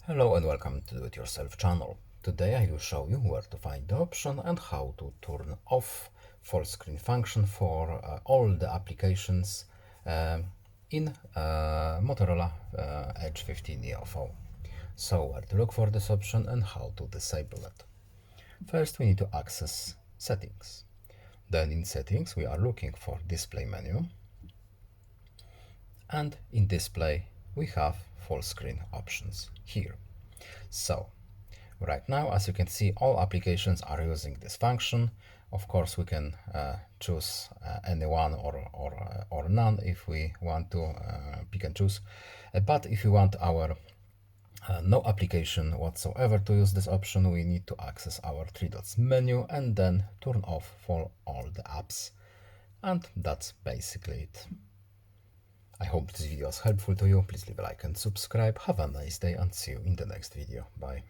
Hello and welcome to Do It Yourself channel. Today I will show you where to find the option and how to turn off full screen function for all the applications in Motorola Edge 15 Neo. So where to look for this option and how to disable it. First we need to access settings. Then in settings we are looking for display menu, and in display we have full screen options here. So right now, as you can see, all applications are using this function. Of course, we can choose any one or none if we want to pick and choose. But if you want our no application whatsoever to use this option, we need to access our three dots menu and then turn off for all the apps. And that's basically it. I hope this video was helpful to you. Please leave a like and subscribe. Have a nice day and see you in the next video. Bye.